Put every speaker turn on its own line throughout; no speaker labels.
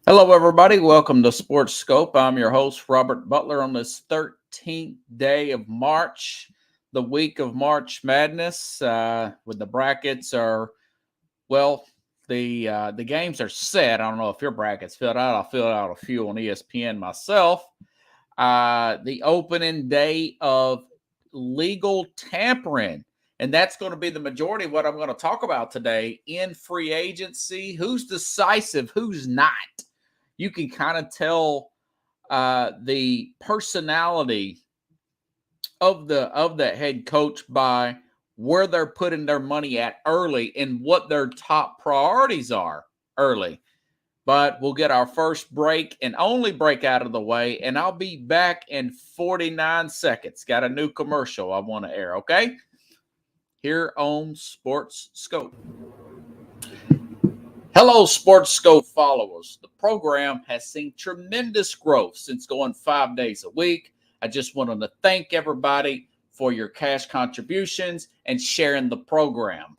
Hello, everybody. Welcome to Sports Scope. I'm your host, Robert Butler, on this 13th day of March, the week of March Madness. With the brackets are well, the games are set. I don't know if your brackets filled out. I filled out a few on ESPN myself. The opening day of legal tampering. And that's going to be the majority of what I'm going to talk about today in free agency. Who's decisive? Who's not? You can kind of tell the personality of that head coach by where they're putting their money at early and what their top priorities are early. But we'll get our first break and only break out of the way, and I'll be back in 49 seconds. Got a new commercial I want to air, okay? Here on Sports Scope. Hello, Sports Scope followers. The program has seen tremendous growth since going 5 days a week. I just wanted to thank everybody for your cash contributions and sharing the program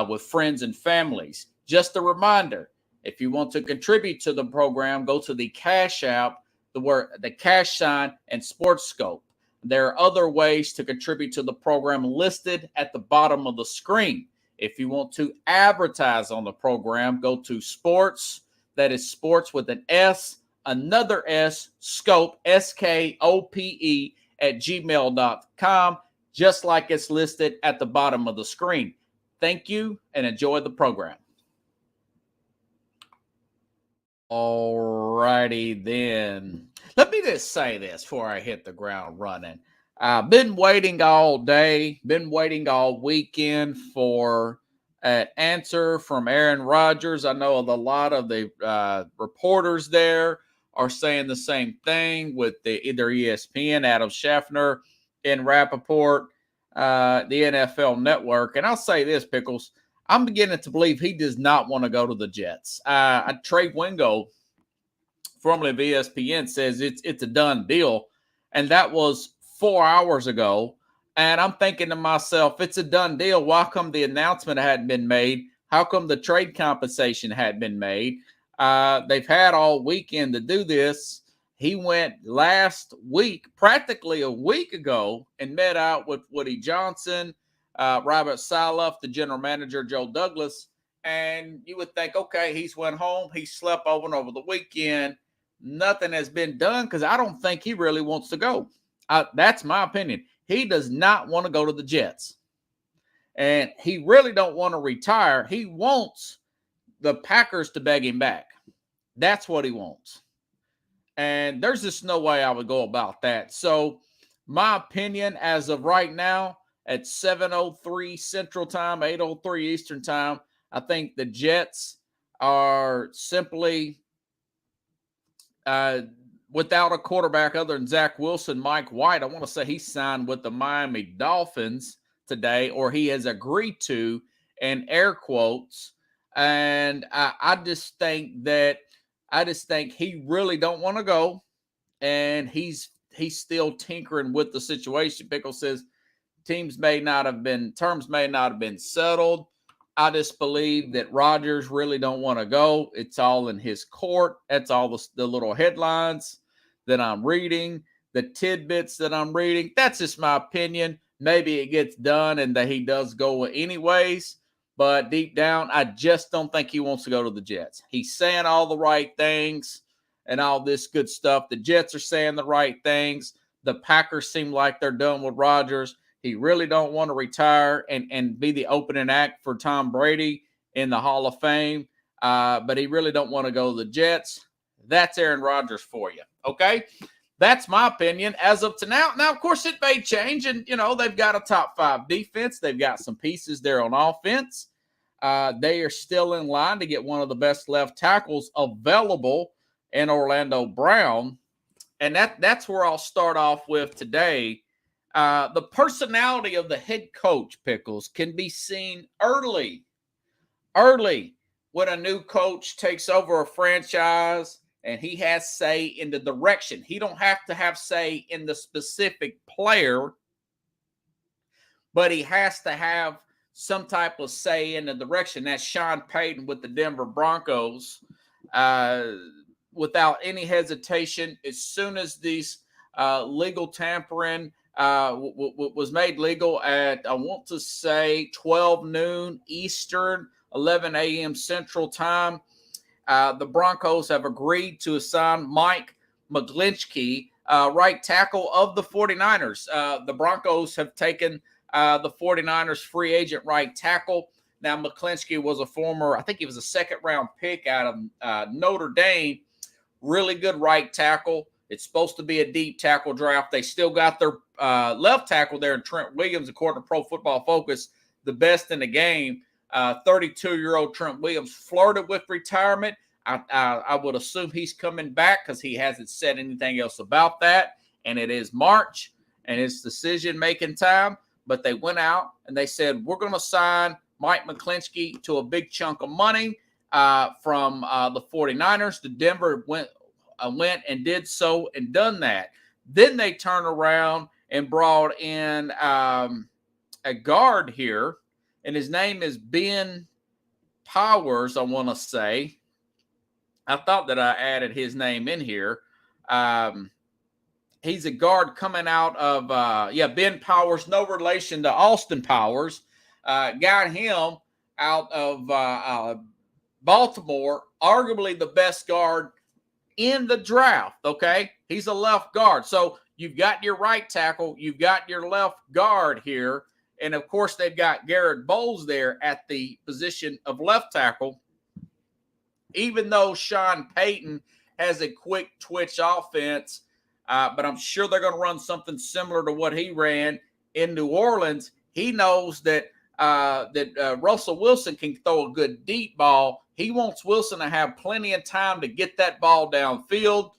with friends and families. Just a reminder, if you want to contribute to the program, go to the Cash App, the cash sign, and Sports Scope. There are other ways to contribute to the program listed at the bottom of the screen. If you want to advertise on the program, go to sports, that is sports with an S, another S, scope, SKOPE, at gmail.com, just like it's listed at the bottom of the screen. Thank you and enjoy the program. All righty then. Let me just say this before I hit the ground running. I've been waiting all day, been waiting all weekend for an answer from Aaron Rodgers. I know a lot of the reporters there are saying the same thing with either ESPN, Adam Schefter, and Rappaport, the NFL Network. And I'll say this, Pickles. I'm beginning to believe he does not want to go to the Jets. Trey Wingo, formerly of ESPN, says it's a done deal, and that was 4 hours ago. And I'm thinking to myself, it's a done deal. Why come the announcement hadn't been made? How come the trade compensation hadn't been made? They've had all weekend to do this. He went last week, practically a week ago, and met out with Woody Johnson, Robert Saleh, the general manager, Joe Douglas. And you would think, okay, he's went home. He slept over the weekend. Nothing has been done because I don't think he really wants to go. That's my opinion. He does not want to go to the Jets. And he really don't want to retire. He wants the Packers to beg him back. That's what he wants. And there's just no way I would go about that. So my opinion as of right now at 7:03 Central Time, 8:03 Eastern Time, I think the Jets are simply without a quarterback other than Zach Wilson. Mike White, I want to say he signed with the Miami Dolphins today, or he has agreed to, in air quotes. And I just think he really don't want to go, and he's still tinkering with the situation. Pickle says terms may not have been settled. I just believe that Rodgers really don't want to go. It's all in his court. That's all the little headlines that I'm reading, the tidbits that I'm reading. That's just my opinion. Maybe it gets done and that he does go anyways. But deep down, I just don't think he wants to go to the Jets. He's saying all the right things and all this good stuff. The Jets are saying the right things. The Packers seem like they're done with Rodgers. He really don't want to retire and be the opening act for Tom Brady in the Hall of Fame. But he really don't want to go to the Jets. That's Aaron Rodgers for you. Okay? That's my opinion as of to now. Now, of course, it may change. And, they've got a top 5 defense. They've got some pieces there on offense. They are still in line to get one of the best left tackles available in Orlando Brown. And that's where I'll start off with today. The personality of the head coach, Pickles, can be seen early when a new coach takes over a franchise and he has say in the direction. He don't have to have say in the specific player, but he has to have some type of say in the direction. That's Sean Payton with the Denver Broncos. without any hesitation as soon as these legal tampering was made legal at, I want to say, 12 noon Eastern, 11 a.m. Central Time. The Broncos have agreed to assign Mike McGlinchey, right tackle of the 49ers. The Broncos have taken the 49ers free agent right tackle. Now, McGlinchey was a former, I think he was a second-round pick out of Notre Dame. Really good right tackle. It's supposed to be a deep tackle draft. They still got their left tackle there in Trent Williams, according to Pro Football Focus, the best in the game. 32-year-old Trent Williams flirted with retirement. I would assume he's coming back because he hasn't said anything else about that. And it is March, and it's decision-making time. But they went out and they said, we're going to sign Mike McGlinchey to a big chunk of money from the 49ers. The Denver went and did so and done that. Then they turned around and brought in a guard here, and his name is Ben Powers, I want to say. I thought that I added his name in here. He's a guard coming out of, Ben Powers, no relation to Austin Powers. Got him out of Baltimore, arguably the best guard in the draft, okay? He's a left guard. So you've got your right tackle, you've got your left guard here, and of course they've got Garrett Bowles there at the position of left tackle. Even though Sean Payton has a quick twitch offense, but I'm sure they're going to run something similar to what he ran in New Orleans. He knows that Russell Wilson can throw a good deep ball. He wants Wilson to have plenty of time to get that ball downfield.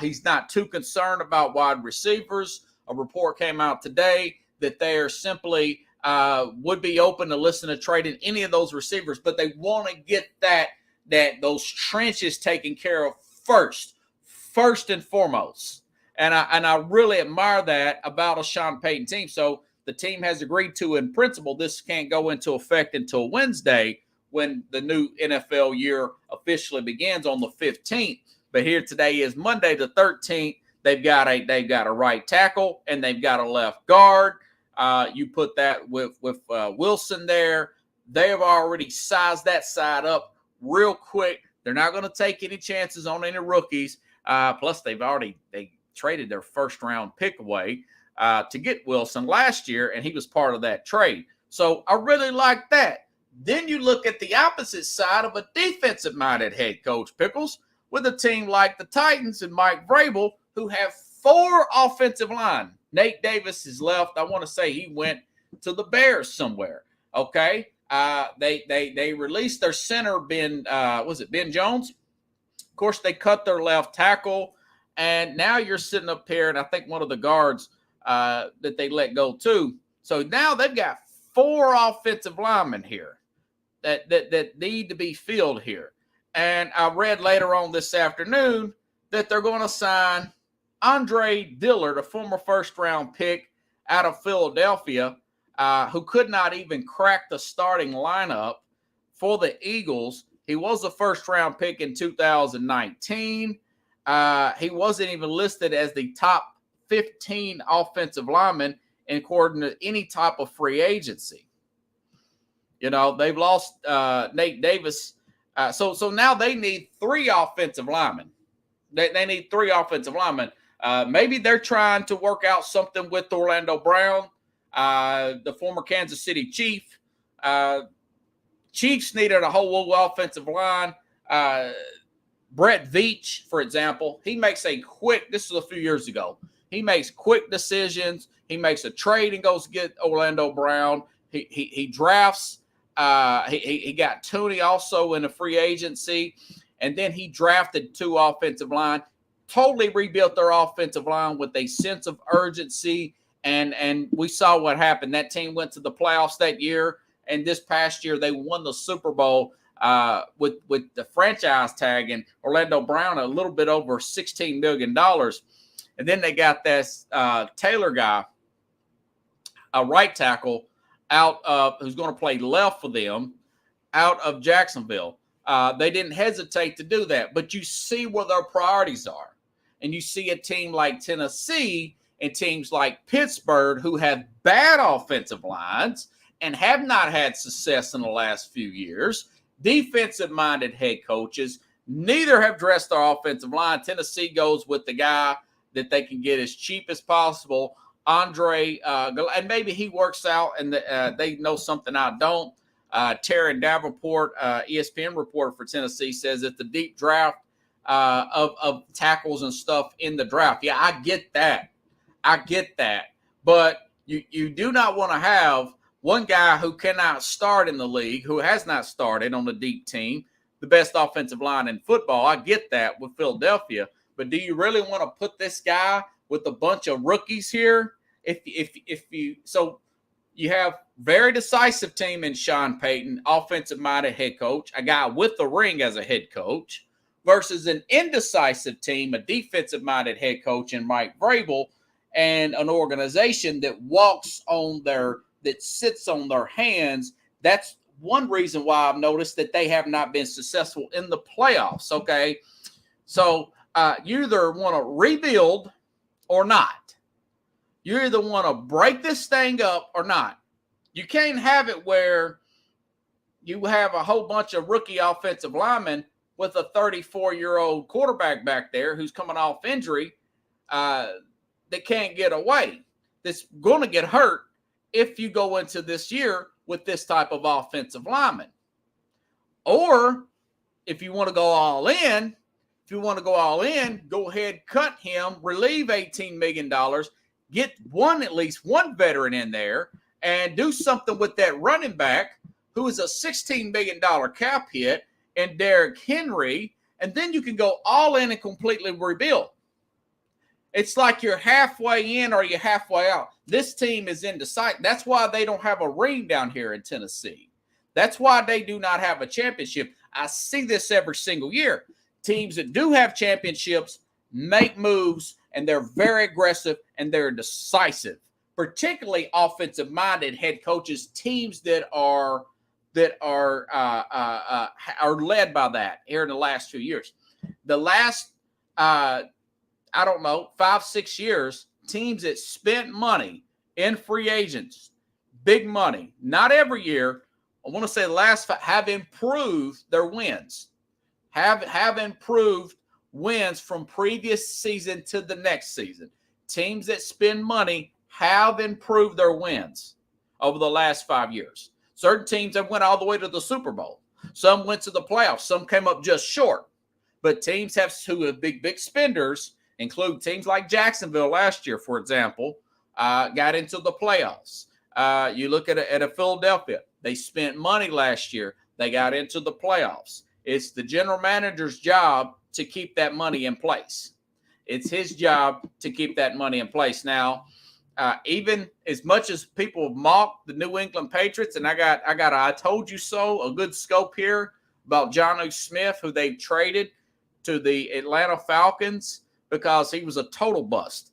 He's not too concerned about wide receivers. A report came out today that they are simply would be open to listen to trading any of those receivers, but they want to get those trenches taken care of first and foremost. And I really admire that about a Sean Payton team. So the team has agreed to, in principle, this can't go into effect until Wednesday when the new NFL year officially begins on the 15th. But here today is Monday the 13th. They've got a right tackle and they've got a left guard. You put that with Wilson there. They have already sized that side up real quick. They're not going to take any chances on any rookies. Plus, they traded their first-round pick away to get Wilson last year, and he was part of that trade. So I really like that. Then you look at the opposite side of a defensive-minded head coach, Pickles, with a team like the Titans and Mike Vrabel, who have 4 offensive line. Nate Davis is left. I want to say he went to the Bears somewhere. Okay. They released their center, Ben Jones? Of course, they cut their left tackle, and now you're sitting up here, and I think one of the guards that they let go too. So now they've got 4 offensive linemen here that need to be filled here. And I read later on this afternoon that they're going to sign Andre Dillard, a former first-round pick out of Philadelphia, who could not even crack the starting lineup for the Eagles. He was a first-round pick in 2019. He wasn't even listed as the top 15 offensive lineman according to any type of free agency. You know, they've lost Nate Davis. So now they need 3 offensive linemen. They need 3 offensive linemen. Maybe they're trying to work out something with Orlando Brown, the former Kansas City Chief. Chiefs needed a whole offensive line. Brett Veach, for example, he makes this was a few years ago. He makes quick decisions. He makes a trade and goes to get Orlando Brown. He drafts. He got Tooney also in a free agency. And then he drafted 2 offensive line, totally rebuilt their offensive line with a sense of urgency. And we saw what happened. That team went to the playoffs that year. And this past year, they won the Super Bowl with the franchise tag and Orlando Brown a little bit over $16 million. And then they got this Taylor guy, a right tackle, out of who's going to play left for them, out of Jacksonville. They didn't hesitate to do that. But you see where their priorities are. And you see a team like Tennessee and teams like Pittsburgh who have bad offensive lines and have not had success in the last few years, defensive-minded head coaches. Neither have dressed their offensive line. Tennessee goes with the guy that they can get as cheap as possible, Andre, and maybe he works out and they know something I don't. Terry Davenport, ESPN reporter for Tennessee, says it's the deep draft of tackles and stuff in the draft. Yeah, I get that. But you do not want to have one guy who cannot start in the league, who has not started on the deep team, the best offensive line in football. I get that with Philadelphia. But do you really want to put this guy with a bunch of rookies here? So you have very decisive team in Sean Payton, offensive-minded head coach, a guy with the ring as a head coach, versus an indecisive team, a defensive-minded head coach in Mike Vrabel, and an organization that sits on their hands. That's one reason why I've noticed that they have not been successful in the playoffs. Okay, so you either want to rebuild or not. You either want to break this thing up or not. You can't have it where you have a whole bunch of rookie offensive linemen with a 34-year-old quarterback back there who's coming off injury that can't get away, that's going to get hurt if you go into this year with this type of offensive lineman. Or if you want to go all in, go ahead, cut him, relieve $18 million, get at least one veteran in there, and do something with that running back who is a $16 million cap hit, and Derrick Henry, and then you can go all in and completely rebuild. It's like you're halfway in or you're halfway out. This team is indecisive. That's why they don't have a ring down here in Tennessee. That's why they do not have a championship. I see this every single year. Teams that do have championships make moves, and they're very aggressive and they're decisive, particularly offensive-minded head coaches, teams that are led by that here in the last 2 years. The last, 5-6 years, teams that spent money in free agents, big money, not every year, I want to say the last five, have improved their wins, have improved wins from previous season to the next season. Teams that spend money have improved their wins over the last 5 years. Certain teams have went all the way to the Super Bowl. Some went to the playoffs. Some came up just short. But teams who have big spenders, include teams like Jacksonville last year, for example, got into the playoffs. You look at a Philadelphia. They spent money last year. They got into the playoffs. It's the general manager's job to keep that money in place. It's his job to keep that money in place. Now, even as much as people mock the New England Patriots, and I got I told you so, a good scope here about Jonnu Smith, who they've traded to the Atlanta Falcons because he was a total bust.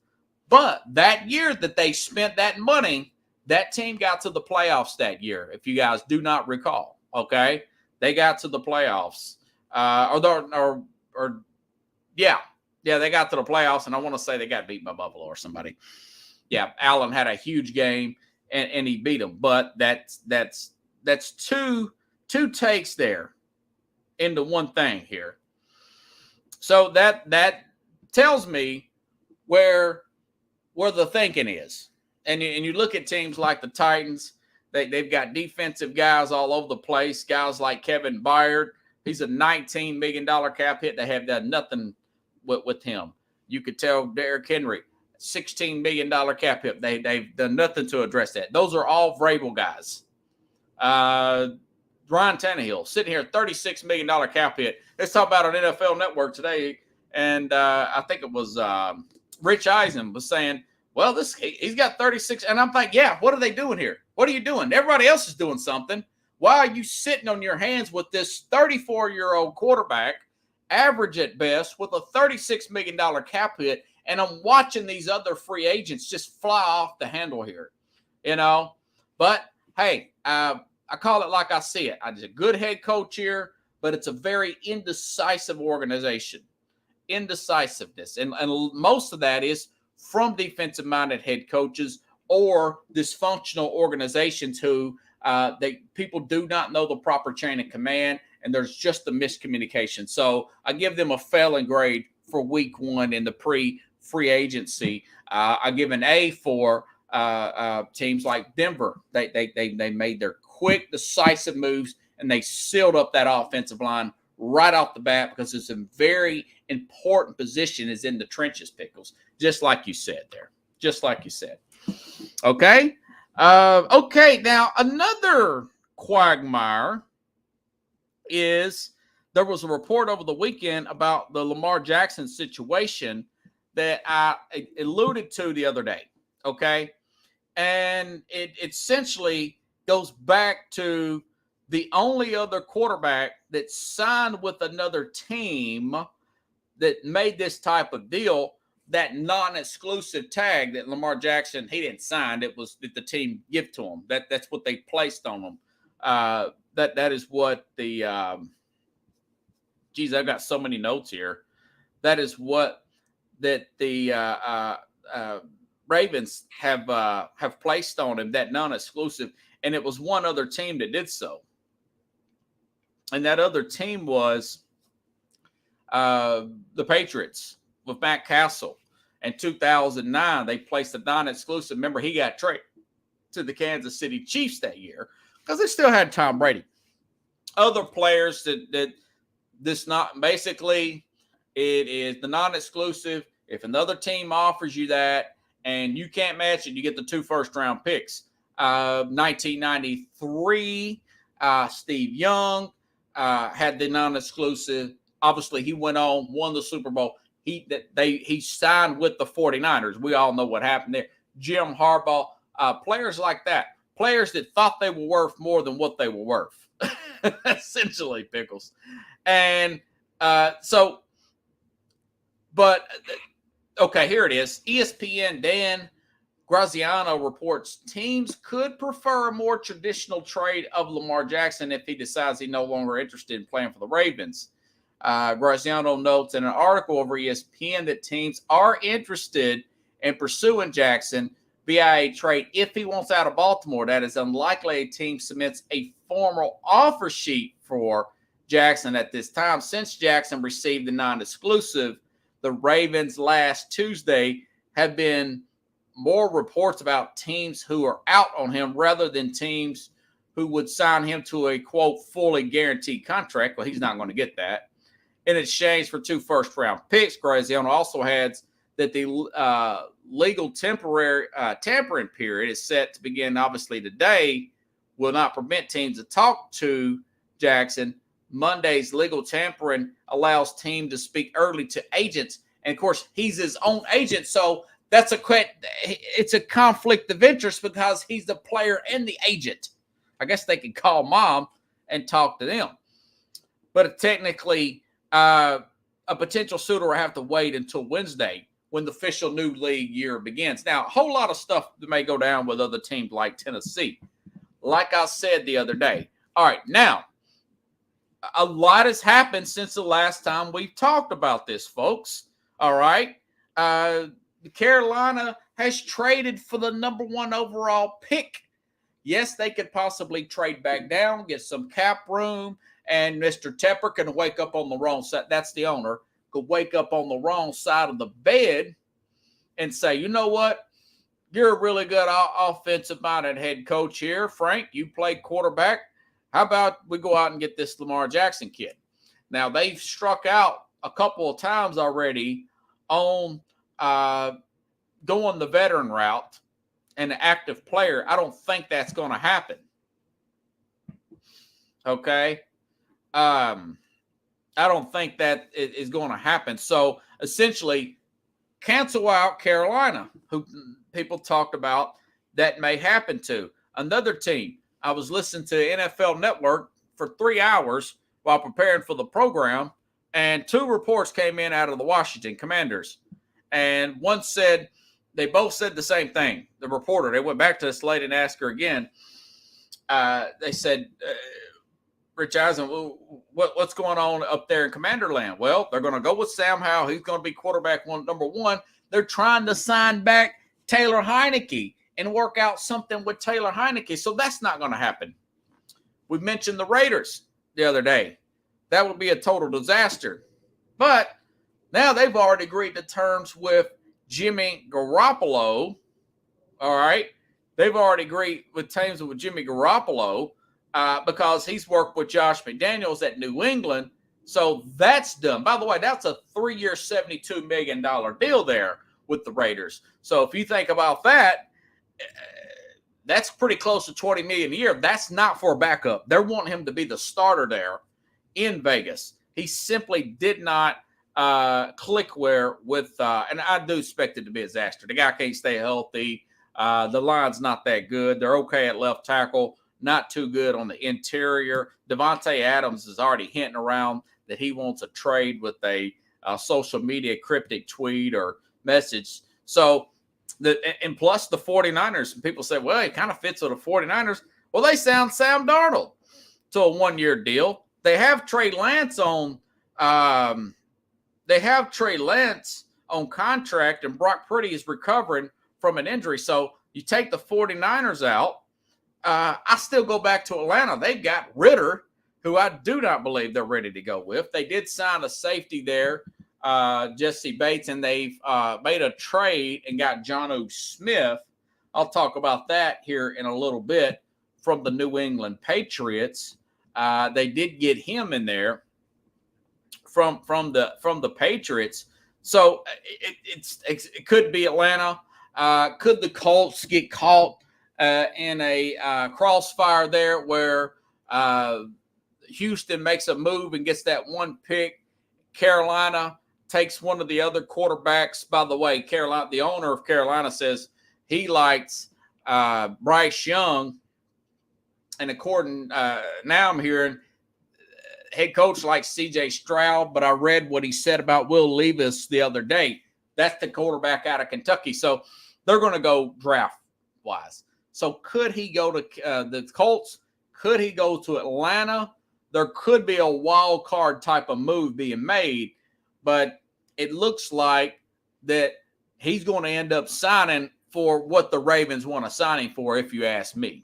But that year that they spent that money, that team got to the playoffs that year, if you guys do not recall, okay? They got to the playoffs. They got to the playoffs, and I want to say they got beat by Buffalo or somebody. Yeah, Allen had a huge game, and he beat them. But that's two takes there into one thing here. So that tells me where the thinking is. And you look at teams like the Titans, they've got defensive guys all over the place, guys like Kevin Byard. He's a $19 million cap hit. They have done nothing with him. You could tell Derrick Henry, $16 million cap hit. They've done nothing to address that. Those are all Vrabel guys. Ryan Tannehill sitting here, $36 million cap hit. Let's talk about on NFL Network today. And I think it was Rich Eisen was saying, well, he's got 36. And I'm like, yeah, what are they doing here? What are you doing? Everybody else is doing something. Why are you sitting on your hands with this 34-year-old quarterback, average at best, with a $36 million cap hit? And I'm watching these other free agents just fly off the handle here, But, hey, I call it like I see it. He's a good head coach here, but it's a very indecisive organization. Indecisiveness. And most of that is from defensive-minded head coaches or dysfunctional organizations who people do not know the proper chain of command, and there's just a miscommunication. So I give them a failing grade for week 1 in the pre-free agency. I give an A for teams like Denver. They made their quick, decisive moves, and they sealed up that offensive line right off the bat because it's a very important position is in the trenches, Pickles, just like you said there. Just like you said. Okay? Okay, now another quagmire is there was a report over the weekend about the Lamar Jackson situation that I alluded to the other day, okay? And it essentially goes back to the only other quarterback that signed with another team that made this type of deal, that non-exclusive tag that Lamar Jackson, he didn't sign. It was that the team give to him. That's what they placed on him. That is what the geez, I've got so many notes here. That is what that the Ravens have placed on him, that non-exclusive, and it was one other team that did so. And that other team was the Patriots with Matt Castle. In 2009, they placed a non-exclusive. Remember, he got traded to the Kansas City Chiefs that year because they still had Tom Brady. Other players that this not basically it is the non-exclusive. If another team offers you that and you can't match it, you get the 2 first-round picks. 1993, Steve Young had the non-exclusive. Obviously, he went on, won the Super Bowl. He signed with the 49ers. We all know what happened there. Jim Harbaugh, players like that, players that thought they were worth more than what they were worth, essentially, Pickles. And okay, here it is. ESPN Dan Graziano reports teams could prefer a more traditional trade of Lamar Jackson if he decides he's no longer interested in playing for the Ravens. Graziano notes in an article over ESPN that teams are interested in pursuing Jackson via a trade if he wants out of Baltimore. That is unlikely a team submits a formal offer sheet for Jackson at this time. Since Jackson received the non-exclusive, the Ravens last Tuesday have been more reports about teams who are out on him rather than teams who would sign him to a, quote, fully guaranteed contract. Well, he's not going to get that. In exchange for 2 first-round picks, Graziano also adds that the legal temporary tampering period is set to begin, obviously, today, will not permit teams to talk to Jackson. Monday's legal tampering allows teams to speak early to agents. And, of course, he's his own agent, so it's a conflict of interest because he's the player and the agent. I guess they could call mom and talk to them. But technically, a potential suitor will have to wait until Wednesday when the official new league year begins. Now, a whole lot of stuff may go down with other teams like Tennessee. Like I said the other day. All right, now, a lot has happened since the last time we talked about this, folks. All right. Carolina has traded for the #1 overall pick. Yes, they could possibly trade back down, get some cap room, and Mr. Tepper can wake up on the wrong side. That's the owner. Could wake up on the wrong side of the bed and say, you know what? You're a really good offensive-minded head coach here, Frank. You play quarterback. How about we go out and get this Lamar Jackson kid? Now, they've struck out a couple of times already on going the veteran route and an active player. I don't think that's going to happen. Okay? I don't think that is going to happen. So, essentially, cancel out Carolina, who people talked about that may happen to. Another team, I was listening to NFL Network for 3 hours while preparing for the program, and 2 reports came in out of the Washington Commanders. And one said, they both said the same thing. The reporter, they went back to this lady and asked her again. They said, Rich Eisen, what's going on up there in Commanderland? Well, they're going to go with Sam Howell. He's going to be quarterback number one. They're trying to sign back Taylor Heinicke and work out something with Taylor Heinicke. So that's not going to happen. We mentioned the Raiders the other day. That would be a total disaster. But now they've already agreed to terms with Jimmy Garoppolo. All right. They've already agreed with terms with Jimmy Garoppolo because he's worked with Josh McDaniels at New England. So that's done. By the way, that's a 3-year, $72 million deal there with the Raiders. So if you think about that, that's pretty close to $20 million a year. That's not for a backup. They're wanting him to be the starter there in Vegas. He simply did not click with, and I do expect it to be a disaster. The guy can't stay healthy. The line's not that good. They're okay at left tackle, not too good on the interior. Devontae Adams is already hinting around that he wants a trade with a social media cryptic tweet or message. So, and plus the 49ers, people say, well, it kind of fits with the 49ers. Well, they sound Sam Darnold to a 1-year deal. They have Trey Lance on contract, and Brock Purdy is recovering from an injury. So you take the 49ers out. I still go back to Atlanta. They've got Ritter, who I do not believe they're ready to go with. They did sign a safety there, Jesse Bates, and they've made a trade and got Jonnu Smith. I'll talk about that here in a little bit from the New England Patriots. They did get him in there from the Patriots. So it could be Atlanta. Could the Colts get caught in a crossfire there where Houston makes a move and gets that one pick? Carolina takes one of the other quarterbacks. By the way, Carolina, the owner of Carolina, says he likes Bryce Young. And according now I'm hearing head coach likes C.J. Stroud, but I read what he said about Will Levis the other day. That's the quarterback out of Kentucky. So they're going to go draft-wise. So could he go to the Colts? Could he go to Atlanta? There could be a wild card type of move being made, but it looks like that he's going to end up signing for what the Ravens want to sign him for, if you ask me.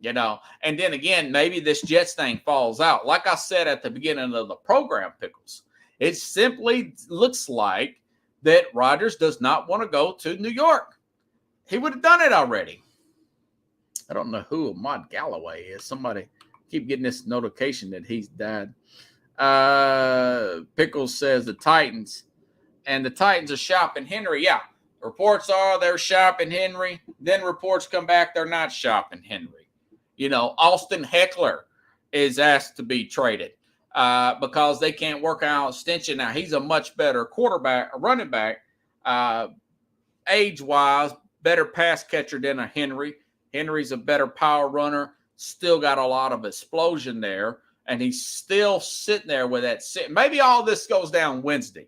You know, and then again, maybe this Jets thing falls out. Like I said at the beginning of the program, Pickles, it simply looks like that Rodgers does not want to go to New York. He would have done it already. I don't know who Ahmad Galloway is. Somebody keep getting this notification that he's died. Pickles says the Titans, and the Titans are shopping Henry. Yeah, reports are they're shopping Henry. Then reports come back they're not shopping Henry. You know, Austin Heckler is asked to be traded because they can't work out an extension. Now, he's a much better quarterback, a running back, age-wise, better pass catcher than a Henry. Henry's a better power runner, still got a lot of explosion there, and he's still sitting there with that. Maybe all this goes down Wednesday.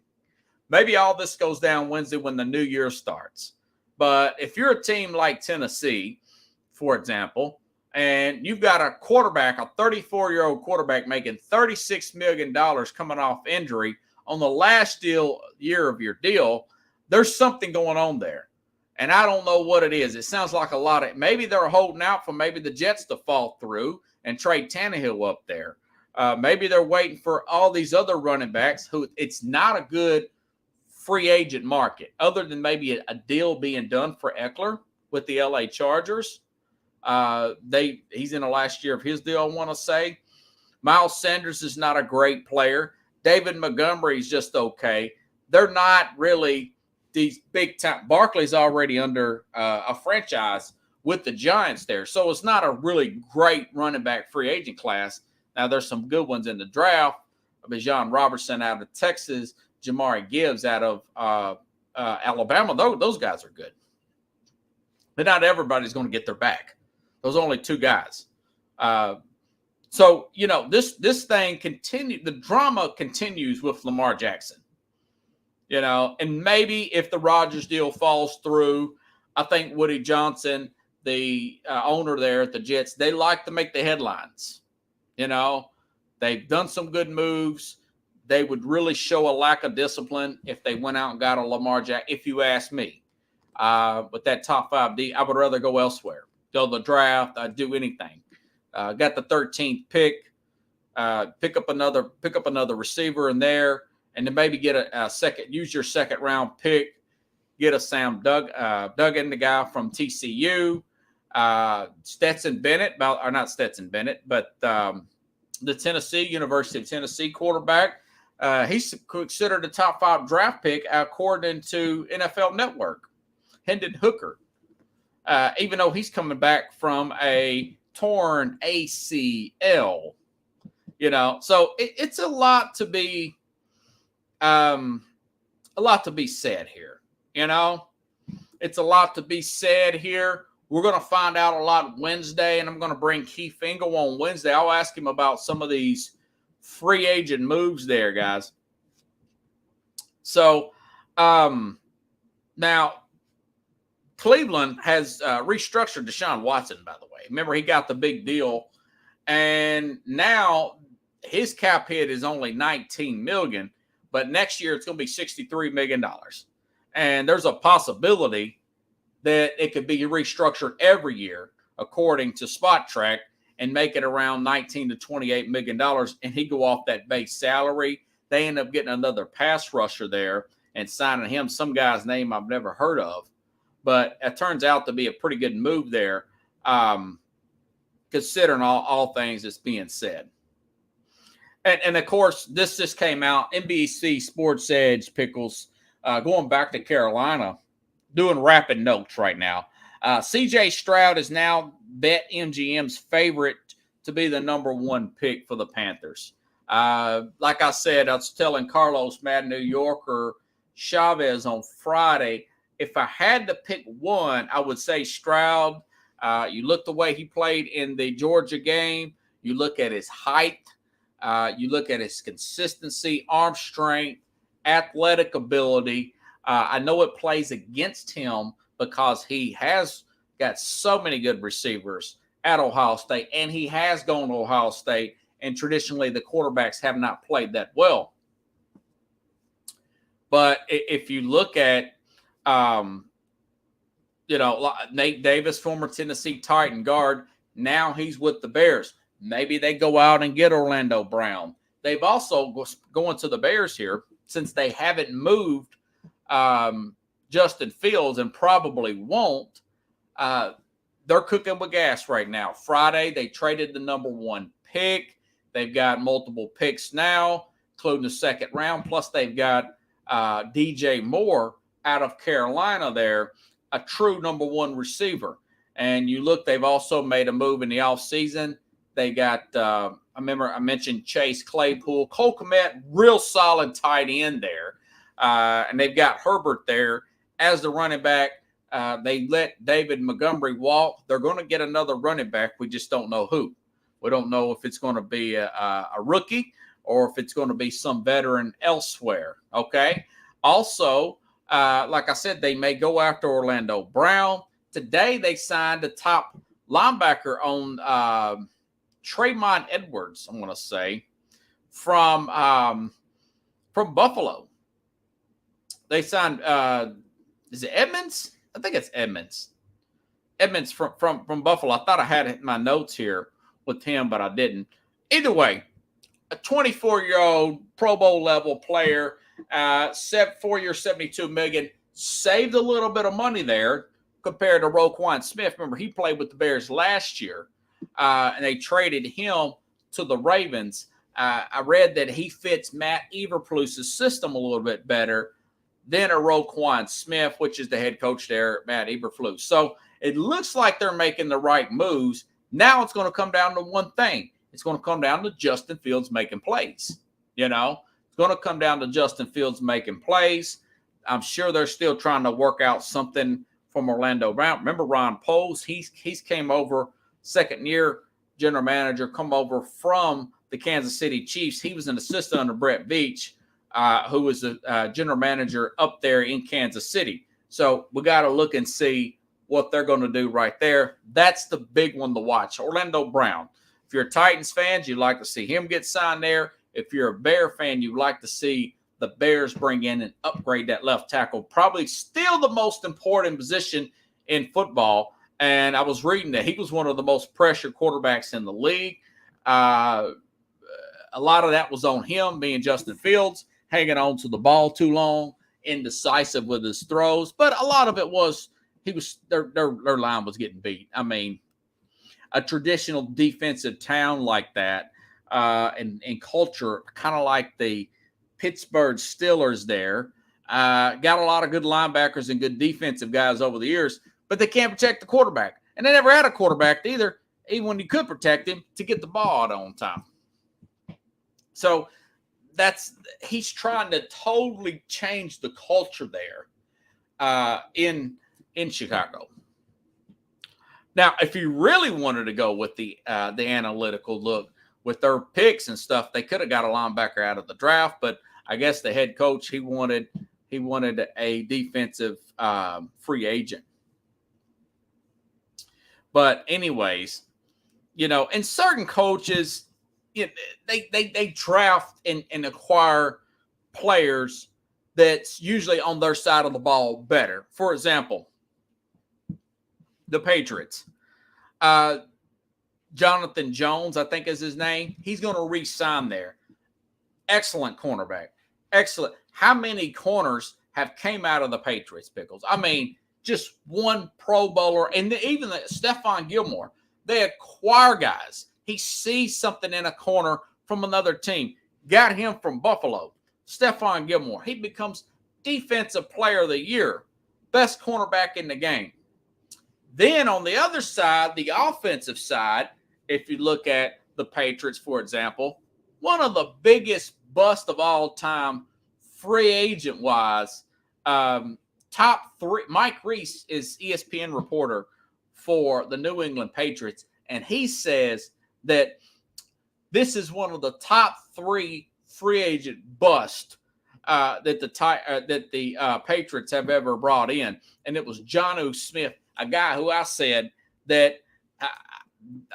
Maybe all this goes down Wednesday when the new year starts. But if you're a team like Tennessee, for example, and you've got a quarterback, a 34-year-old quarterback making $36 million coming off injury on the last year of your deal, there's something going on there. And I don't know what it is. It sounds like a lot of – maybe they're holding out for maybe the Jets to fall through and trade Tannehill up there. Maybe they're waiting for all these other running backs who it's not a good free agent market other than maybe a deal being done for Eckler with the LA Chargers. He's in the last year of his deal, I want to say. Miles Sanders is not a great player. David Montgomery is just okay. They're not really these big time. Barkley's already under a franchise with the Giants there. So it's not a really great running back free agent class. Now there's some good ones in the draft. Bijan Robertson out of Texas, Jamari Gibbs out of Alabama. Those guys are good. But not everybody's going to get their back. Those are only two guys. So, you know, this thing continues. The drama continues with Lamar Jackson. You know, and maybe if the Rodgers deal falls through, I think Woody Johnson, the owner there at the Jets, they like to make the headlines. You know, They've done some good moves. They would really show a lack of discipline if they went out and got a Lamar Jackson, if you ask me. With that top 5D, I would rather go elsewhere. Go the draft. I'd do anything. Got the 13th pick. Pick up another receiver in there, and then maybe get a second. Use your second round pick. Get a Sam Duggan, the guy from TCU. Stetson Bennett, or not Stetson Bennett, but the University of Tennessee quarterback. He's considered a top 5 draft pick according to NFL Network. Hendon Hooker, even though he's coming back from a torn ACL, so it's a lot to be said here. It's a lot to be said here. We're going to find out a lot Wednesday, and I'm going to bring Keith Engel on Wednesday. I'll ask him about some of these free agent moves there, guys. So now Cleveland has restructured Deshaun Watson, by the way. Remember, he got the big deal, and now his cap hit is only $19 million, but next year it's going to be $63 million. And there's a possibility that it could be restructured every year, according to Spot Track, and make it around $19 to $28 million, and he go off that base salary. They end up getting another pass rusher there and signing him, some guy's name I've never heard of. But it turns out to be a pretty good move there, considering all things that's being said. And of course, this just came out, NBC Sports Edge, Pickles, going back to Carolina, doing rapid notes right now. C.J. Stroud is now BetMGM's favorite to be the number 1 pick for the Panthers. Like I said, I was telling Carlos, Mad New Yorker, Chavez on Friday, if I had to pick one, I would say Stroud. You look the way he played in the Georgia game. You look at his height. You look at his consistency, arm strength, athletic ability. I know it plays against him because he has got so many good receivers at Ohio State, and he has gone to Ohio State, and traditionally the quarterbacks have not played that well. But if you look at, Nate Davis, former Tennessee Titan guard, now he's with the Bears. Maybe they go out and get Orlando Brown. They've also going to the Bears here, since they haven't moved Justin Fields and probably won't. They're cooking with gas right now. Friday, they traded the number 1 pick. They've got multiple picks now, including the second round. Plus, they've got DJ Moore out of Carolina there, a true number 1 receiver. And you look, they've also made a move in the offseason. They got, I mentioned Chase Claypool, Cole Kmet, real solid tight end there. And they've got Herbert there as the running back. They let David Montgomery walk. They're going to get another running back. We just don't know who. We don't know if it's going to be a rookie or if it's going to be some veteran elsewhere. Okay. Also, like I said, they may go after Orlando Brown. Today, they signed the top linebacker on Tremont Edwards, I'm going to say, from Buffalo. They signed, is it Edmonds? I think it's Edmonds. Edmonds from Buffalo. I thought I had it in my notes here with him, but I didn't. Either way, a 24-year-old Pro Bowl level player, 4 years, $72 million, saved a little bit of money there compared to Roquan Smith. Remember, he played with the Bears last year, and they traded him to the Ravens. I read that he fits Matt Eberflus's system a little bit better than a Roquan Smith, which is the head coach there, Matt Eberflus. So it looks like they're making the right moves. Now it's going to come down to one thing. It's going to come down to Justin Fields making plays. It's going to come down to Justin Fields making plays. I'm sure they're still trying to work out something from Orlando Brown. Remember Ron Poles? He's came over, second-year general manager, come over from the Kansas City Chiefs. He was an assistant under Brett Veach, who was the general manager up there in Kansas City. So we got to look and see what they're going to do right there. That's the big one to watch. Orlando Brown, If you're a Titans fan, you'd like to see him get signed there. If you're a Bear fan, you'd like to see the Bears bring in and upgrade that left tackle. Probably still the most important position in football. And I was reading that he was one of the most pressured quarterbacks in the league. A lot of that was on him, being Justin Fields, hanging on to the ball too long, indecisive with his throws. But a lot of it was their line was getting beat. I mean, a traditional defensive town like that, and culture, kind of like the Pittsburgh Steelers there, got a lot of good linebackers and good defensive guys over the years, but they can't protect the quarterback. And they never had a quarterback either, even when you could protect him, to get the ball out on time. So he's trying to totally change the culture there in Chicago. Now, if you really wanted to go with the analytical look with their picks and stuff, they could have got a linebacker out of the draft, but I guess the head coach, he wanted a defensive free agent. But anyways, and certain coaches, they draft and acquire players that's usually on their side of the ball better. For example, the Patriots. Jonathan Jones, I think is his name. He's going to re-sign there. Excellent cornerback. Excellent. How many corners have came out of the Patriots, Pickles? I mean, just one Pro Bowler. And even Stephon Gilmore. They acquire guys. He sees something in a corner from another team. Got him from Buffalo. Stephon Gilmore. He becomes Defensive Player of the Year. Best cornerback in the game. Then on the other side, the offensive side, if you look at the Patriots, for example, one of the biggest busts of all time, free agent-wise, top three. Mike Reese is ESPN reporter for the New England Patriots, and he says that this is one of the top three free agent busts that the Patriots have ever brought in, and it was Jonnu Smith, a guy who I said that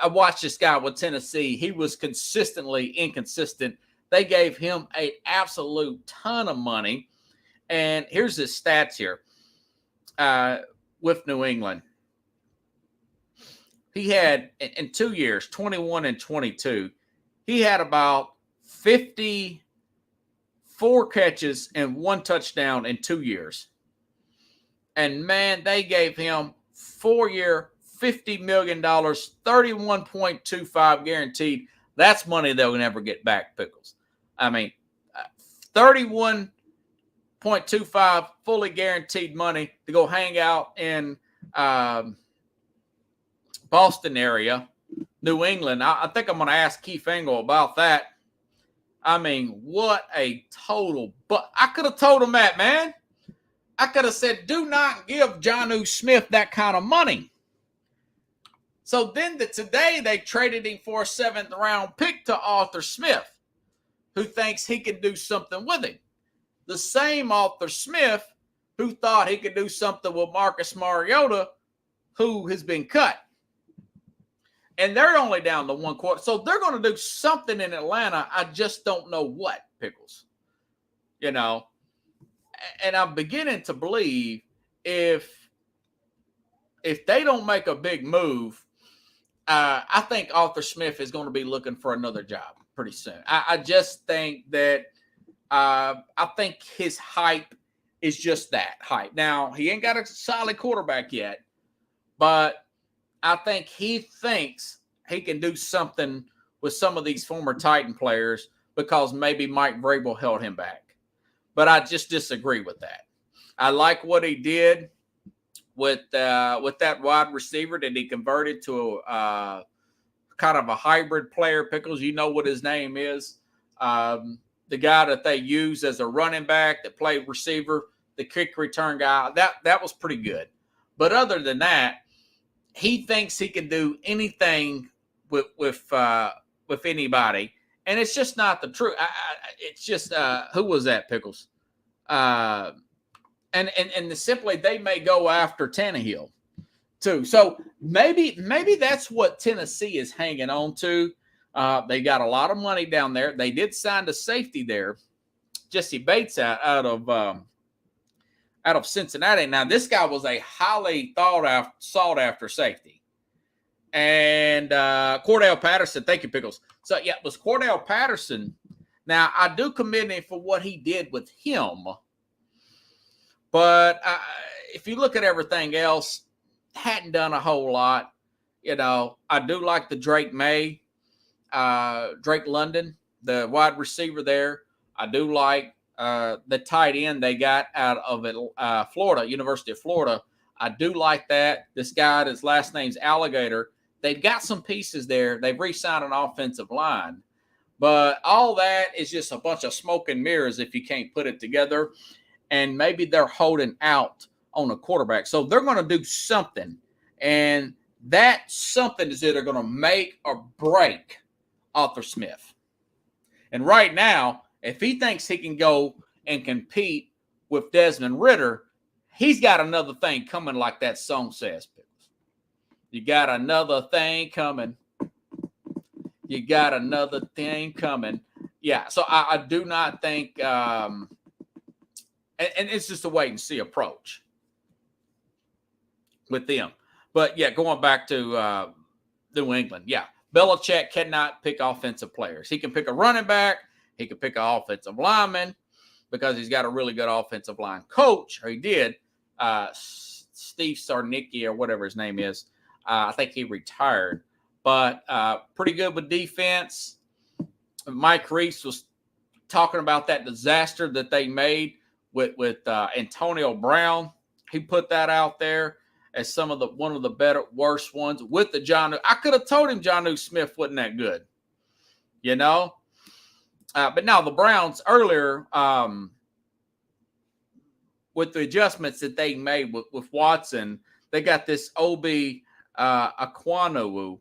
I watched this guy with Tennessee. He was consistently inconsistent. They gave him an absolute ton of money. And here's his stats here with New England. He had, in 2 years, 21 and 22, he had about 54 catches and 1 touchdown in 2 years. And, man, they gave him 4-year, $50 million, 31.25 guaranteed. That's money they'll never get back, Pickles. I mean, 31.25 fully guaranteed money to go hang out in Boston area, New England. I think I'm going to ask Keith Engel about that. I mean, what a total. But I could have told him that, man. I could have said, do not give Jonnu Smith that kind of money. So then today they traded him for a 7th-round pick to Arthur Smith, who thinks he can do something with him. The same Arthur Smith who thought he could do something with Marcus Mariota, who has been cut. And they're only down to 1 quarter. So they're going to do something in Atlanta. I just don't know what, Pickles. And I'm beginning to believe if they don't make a big move, I think Arthur Smith is going to be looking for another job pretty soon. I just think that I think his hype is just that hype. Now, he ain't got a solid quarterback yet, but I think he thinks he can do something with some of these former Titan players because maybe Mike Vrabel held him back. But I just disagree with that. I like what he did with that wide receiver that he converted to a kind of a hybrid player. Pickles, you know what his name is. The guy that they use as a running back that played receiver, the kick return guy. That was pretty good. But other than that, he thinks he can do anything with anybody, and it's just not the truth. It's just who was that, Pickles? And simply they may go after Tannehill too. So maybe that's what Tennessee is hanging on to. They got a lot of money down there. They did sign the safety there, Jesse Bates, out of Cincinnati. Now, this guy was a highly sought after safety. And Cordell Patterson, thank you, Pickles. So, yeah, it was Cordell Patterson. Now, I do commend him for what he did with him. But if you look at everything else, hadn't done a whole lot. I do like the Drake London, the wide receiver there. I do like the tight end they got out of Florida, University of Florida. I do like that. This guy, his last name's Alligator. They've got some pieces there. They've re-signed an offensive line. But all that is just a bunch of smoke and mirrors if you can't put it together. And maybe they're holding out on a quarterback. So they're going to do something. And that something is either going to make or break Arthur Smith. And right now, if he thinks he can go and compete with Desmond Ridder, he's got another thing coming, like that song says. You got another thing coming. You got another thing coming. Yeah, so I do not think and it's just a wait and see approach with them. But, yeah, going back to New England, yeah, Belichick cannot pick offensive players. He can pick a running back. He can pick an offensive lineman because he's got a really good offensive line coach, or he did, Steve Sarnicki or whatever his name is. I think he retired. But pretty good with defense. Mike Reese was talking about that disaster that they made with Antonio Brown. He put that out there as one of the worst ones with the Jonnu. I could have told him Jonnu Smith wasn't that good, But now the Browns earlier, with the adjustments that they made with Watson, they got this Obi Aquanu.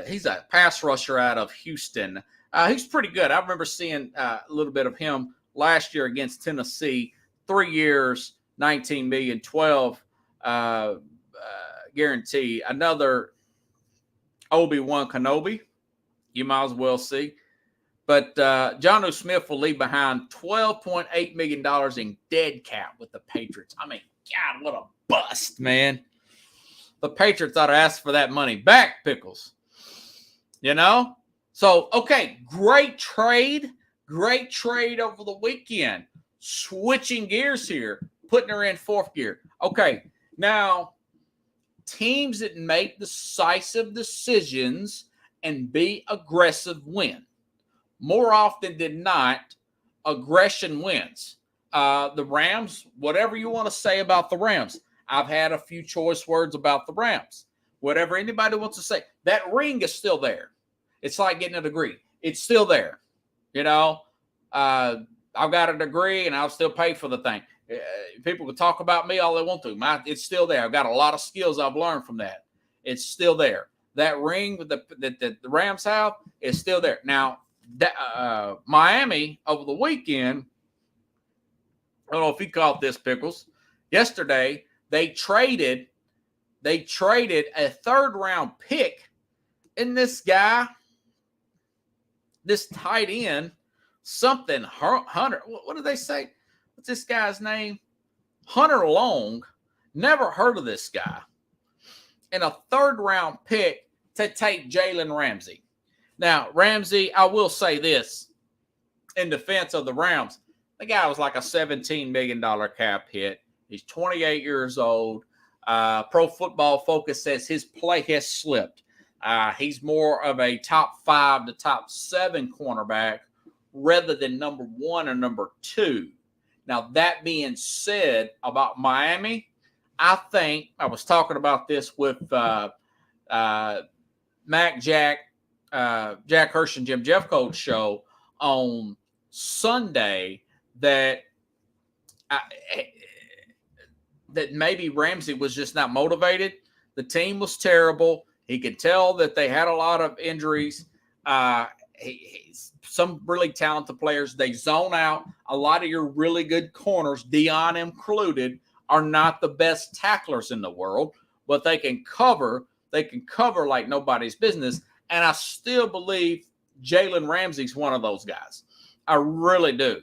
He's a pass rusher out of Houston. He's pretty good. I remember seeing a little bit of him last year against Tennessee. 3 years, $19 million, 12 guarantee. Another Obi-Wan Kenobi, you might as well see. But Jonnu Smith will leave behind $12.8 million in dead cap with the Patriots. I mean, God, what a bust, man. The Patriots ought to ask for that money back, Pickles. So, okay, great trade over the weekend. Switching gears here, putting her in fourth gear. Okay, now, teams that make decisive decisions and be aggressive win. More often than not, aggression wins. The Rams, whatever you want to say about the Rams, I've had a few choice words about the Rams. Whatever anybody wants to say, that ring is still there. It's like getting a degree. It's still there. I've got a degree and I'll still pay for the thing. People can talk about me all they want to. It's still there. I've got a lot of skills I've learned from that. It's still there. That ring that the Rams have is still there. Now, Miami over the weekend, I don't know if you caught this, Pickles. Yesterday, they traded a third-round pick in this guy, this tight end, something Hunter. What did they say? What's this guy's name? Hunter Long. Never heard of this guy. And a third-round pick to take Jalen Ramsey. Now, Ramsey, I will say this in defense of the Rams. The guy was like a $17 million cap hit. He's 28 years old. Pro Football Focus says his play has slipped. He's more of a top 5 to top 7 cornerback rather than number 1 or number 2. Now, that being said about Miami, I think I was talking about this with Jack Hirsch and Jim Jeffcoat's show on Sunday that maybe Ramsey was just not motivated. The team was terrible. He could tell that they had a lot of injuries. Some really talented players, they zone out. A lot of your really good corners, Dion included, are not the best tacklers in the world, but they can cover like nobody's business. And I still believe Jalen Ramsey's one of those guys. I really do.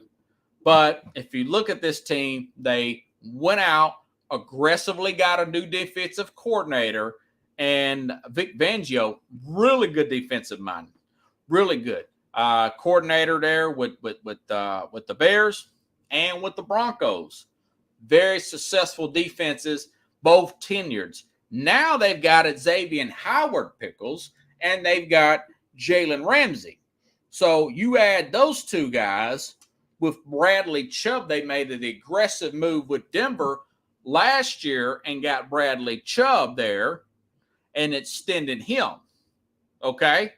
But if you look at this team, they went out, aggressively got a new defensive coordinator, and Vic Fangio, really good defensive mind, really good coordinator there with the Bears and with the Broncos. Very successful defenses, both tenured. Now they've got Xavier Howard Pickles, and they've got Jalen Ramsey. So you add those two guys with Bradley Chubb. They made an aggressive move with Denver last year and got Bradley Chubb there and extended him. Okay?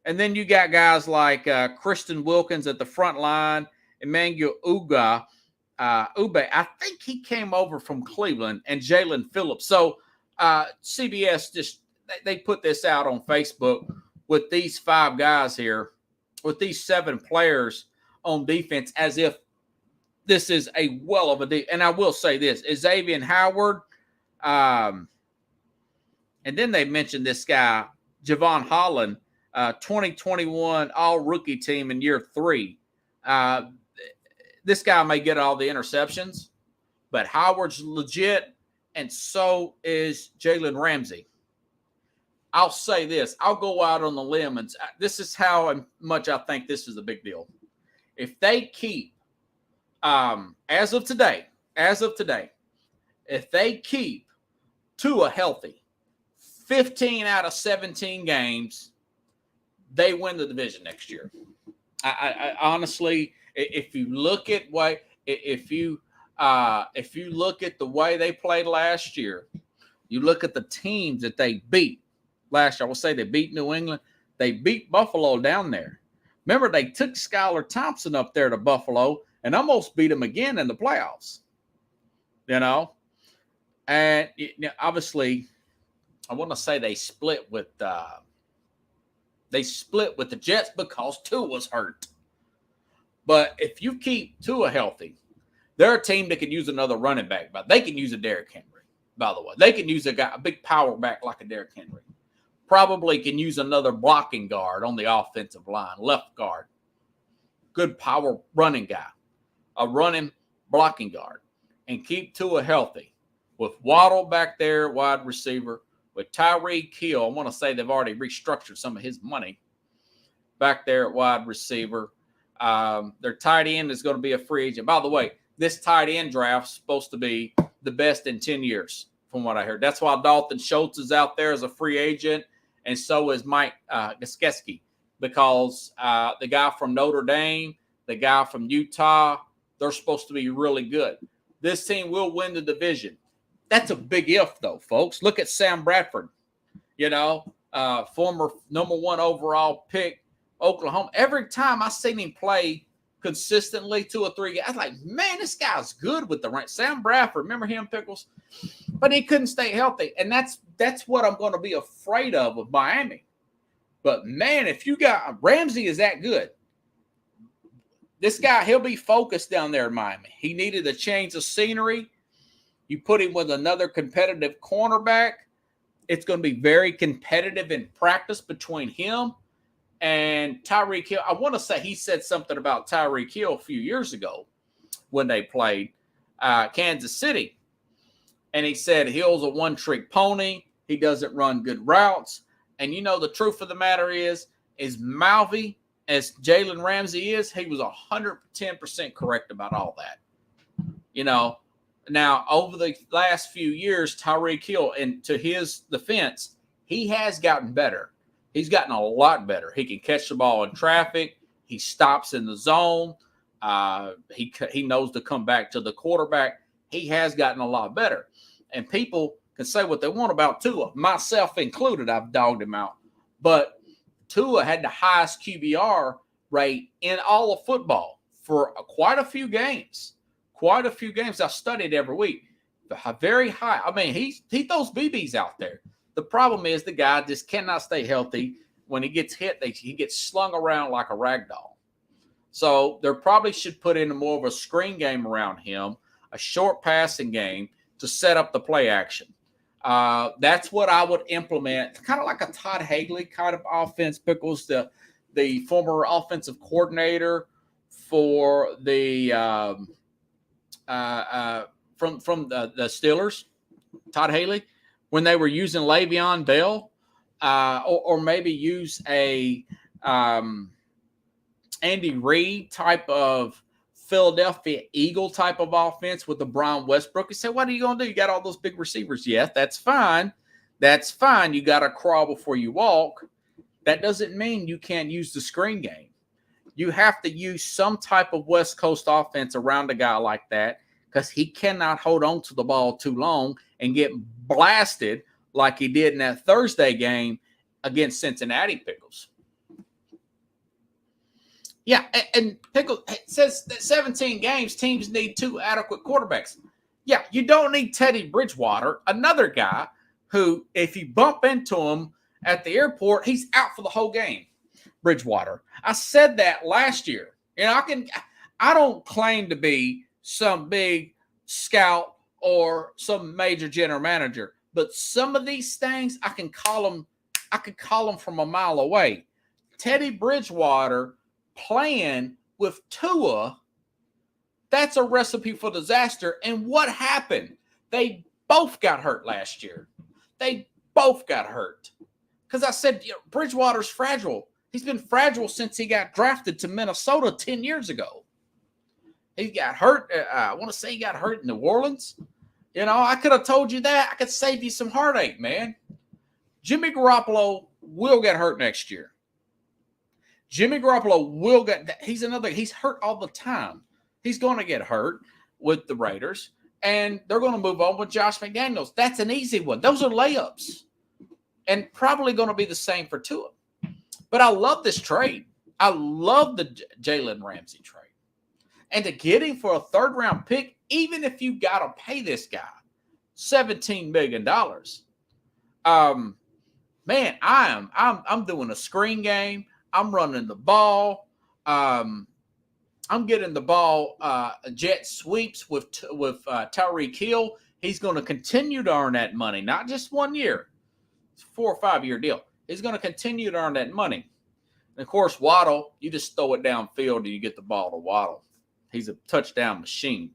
And then you got guys like Kristen Wilkins at the front line, Emmanuel Ube. I think he came over from Cleveland, and Jalen Phillips. So CBS they put this out on Facebook with these 5 guys here, with these 7 players on defense, as if this is a well of a and I will say this, Xavier Howard, and then they mentioned this guy, Javon Holland, 2021 all-rookie team in year 3. This guy may get all the interceptions, but Howard's legit, and so is Jalen Ramsey. I'll say this. I'll go out on the limb, and this is how much I think this is a big deal. If they keep, as of today, if they keep Tua healthy, 15 out of 17 games, they win the division next year. I honestly, if you look at the way they played last year, you look at the teams that they beat last year. I will say they beat New England. They beat Buffalo down there. Remember, they took Skylar Thompson up there to Buffalo and almost beat him again in the playoffs. And obviously, I want to say they split with the Jets because Tua was hurt. But if you keep Tua healthy, they're a team that can use another running back. But they can use a Derrick Henry, by the way. They can use a big power back like a Derrick Henry. Probably can use another blocking guard on the offensive line, left guard. Good power running guy. A running blocking guard. And keep Tua healthy. With Waddle back there, wide receiver. With Tyreek Hill, I want to say they've already restructured some of his money back there at wide receiver. Their tight end is going to be a free agent. By the way, this tight end draft is supposed to be the best in 10 years, from what I heard. That's why Dalton Schultz is out there as a free agent, and so is Mike Gesicki, because the guy from Notre Dame, the guy from Utah, they're supposed to be really good. This team will win the division. That's a big if, though, folks. Look at Sam Bradford, former number 1 overall pick, Oklahoma. Every time I seen him play consistently 2 or 3 games, I was like, man, this guy's good with the rank. Sam Bradford, remember him, Pickles? But he couldn't stay healthy, and that's what I'm going to be afraid of with Miami. But, man, if you got – Ramsey is that good. This guy, he'll be focused down there in Miami. He needed a change of scenery. You put him with another competitive cornerback. It's going to be very competitive in practice between him and Tyreek Hill. I want to say he said something about Tyreek Hill a few years ago when they played Kansas City. And he said Hill's a one-trick pony. He doesn't run good routes. And the truth of the matter is mouthy as Jalen Ramsey is, he was 110% correct about all that. Now, over the last few years, Tyreek Hill, and to his defense, he has gotten better. He's gotten a lot better. He can catch the ball in traffic. He stops in the zone. He knows to come back to the quarterback. He has gotten a lot better. And people can say what they want about Tua, myself included. I've dogged him out. But Tua had the highest QBR rate in all of football for quite a few games. I studied every week. Very high. I mean, he throws BBs out there. The problem is the guy just cannot stay healthy. When he gets hit, he gets slung around like a rag doll. So there probably should put in more of a screen game around him, a short passing game to set up the play action. That's what I would implement, kind of like a Todd Haley kind of offense. Pickles, the former offensive coordinator for the from the Steelers, Todd Haley, when they were using Le'Veon Bell, or maybe use a Andy Reid type of Philadelphia Eagle type of offense with the Brian Westbrook. You say, what are you going to do? You got all those big receivers. Yes, that's fine. That's fine. You got to crawl before you walk. That doesn't mean you can't use the screen game. You have to use some type of West Coast offense around a guy like that because he cannot hold on to the ball too long and get blasted like he did in that Thursday game against Cincinnati, Pickles. Yeah, and Pickles says that 17 games, teams need 2 adequate quarterbacks. Yeah, you don't need Teddy Bridgewater, another guy who, if you bump into him at the airport, he's out for the whole game. Bridgewater. I said that last year. You know, I don't claim to be some big scout or some major general manager, but some of these things I could call them from a mile away. Teddy Bridgewater playing with Tua, that's a recipe for disaster. And what happened? They both got hurt last year. They both got hurt. Because I said, Bridgewater's fragile. He's been fragile since he got drafted to Minnesota 10 years ago. He got hurt. I want to say he got hurt in New Orleans. You know, I could have told you that. I could save you some heartache, man. Jimmy Garoppolo will get hurt next year. Jimmy Garoppolo will get – he's hurt all the time. He's going to get hurt with the Raiders, and they're going to move on with Josh McDaniels. That's an easy one. Those are layups, and probably going to be the same for Tua. But I love this trade. I love the Jalen Ramsey trade. And to get him for a third-round pick, even if you got to pay this guy $17 million, man, I'm doing a screen game. I'm running the ball. I'm getting the ball jet sweeps with Tyreek Hill. He's going to continue to earn that money, not just 1 year. It's a 4 or 5 year deal. He's going to continue to earn that money. And, of course, Waddle, you just throw it downfield and you get the ball to Waddle. He's a touchdown machine.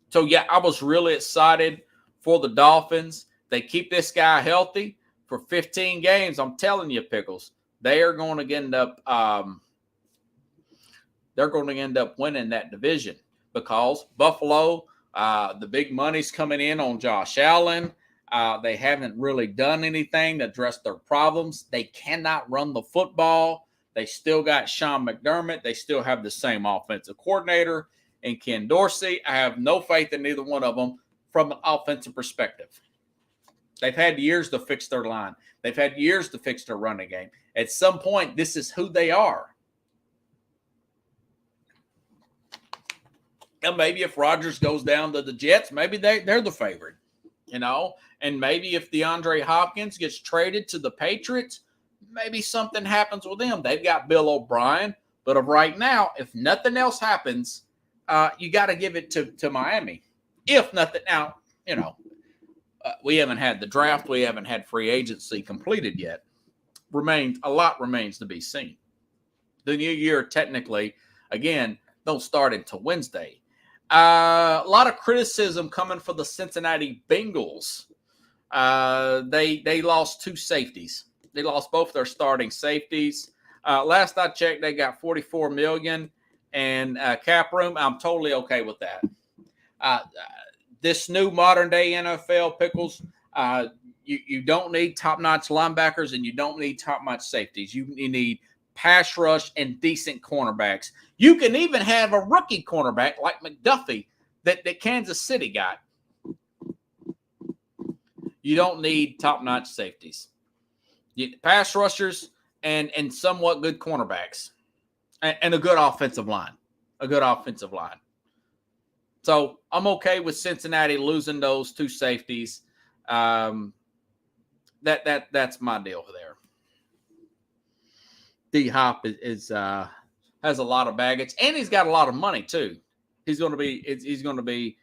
So, yeah, I was really excited for the Dolphins. They keep this guy healthy for 15 games. I'm telling you, Pickles, they are going to end up winning that division because Buffalo, the big money's coming in on Josh Allen. They haven't really done anything to address their problems. They cannot run the football. They still got Sean McDermott. They still have the same offensive coordinator and Ken Dorsey. I have no faith in neither one of them from an offensive perspective. They've had years to fix their line. They've had years to fix their running game. At some point, this is who they are. And maybe if Rodgers goes down to the Jets, maybe they're the favorite, you know. And maybe if DeAndre Hopkins gets traded to the Patriots, maybe something happens with them. They've got Bill O'Brien. But of right now, if nothing else happens, you got to give it to Miami. If nothing, now, you know, we haven't had the draft. We haven't had free agency completed yet. A lot remains to be seen. The new year, technically, again, don't start until Wednesday. A lot of criticism coming for the Cincinnati Bengals. They lost 2 safeties. They lost both their starting safeties. Last I checked, they got $44 million in cap room. I'm totally okay with that. This new modern-day NFL, Pickles, you don't need top-notch linebackers and you don't need top-notch safeties. You need pass rush and decent cornerbacks. You can even have a rookie cornerback like McDuffie that Kansas City got. You don't need top-notch safeties. Pass rushers and somewhat good cornerbacks and a good offensive line. So I'm okay with Cincinnati losing those 2 safeties. That's my deal there. D-Hop has a lot of baggage, and he's got a lot of money too. He's going to be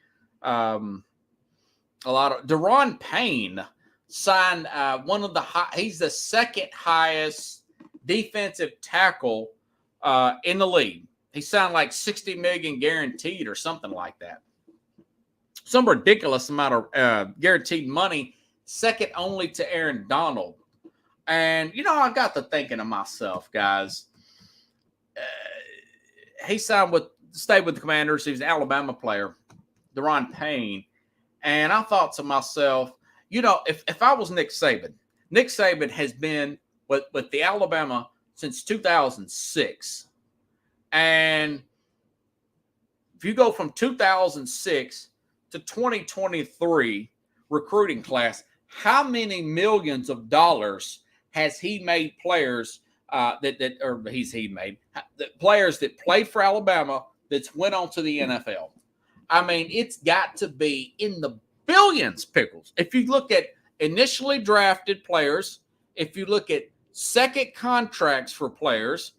a lot of Deron Payne signed one of the he's the second highest defensive tackle in the league. He signed like $60 million guaranteed or something like that. Some ridiculous amount of guaranteed money, second only to Aaron Donald. And, I got to thinking to myself, guys, he stayed with the Commanders. He was an Alabama player, Deron Payne. And I thought to myself, if I was Nick Saban has been with the Alabama since 2006. And if you go from 2006 to 2023 recruiting class, how many millions of dollars has he made players players that played for Alabama that's went on to the NFL? I mean, it's got to be in the billions, Pickles. If you look at initially drafted players, if you look at second contracts for players,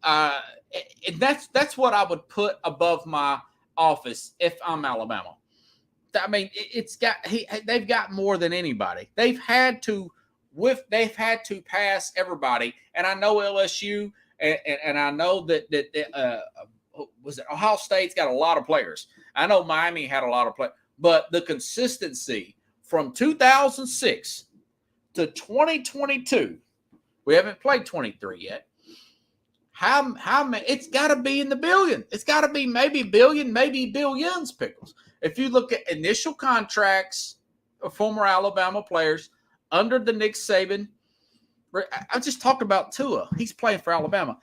that's what I would put above my office if I'm Alabama. I mean, they've got more than anybody. They've had to pass everybody, and I know LSU and I know that was it Ohio State's got a lot of players. I know Miami had a lot of players, but the consistency from 2006 to 2022, we haven't played 23 yet. How many? It's got to be in the billion. It's got to be maybe billion, maybe billions, Pickles. If you look at initial contracts of former Alabama players under the Nick Saban, I just talked about Tua. He's playing for Alabama.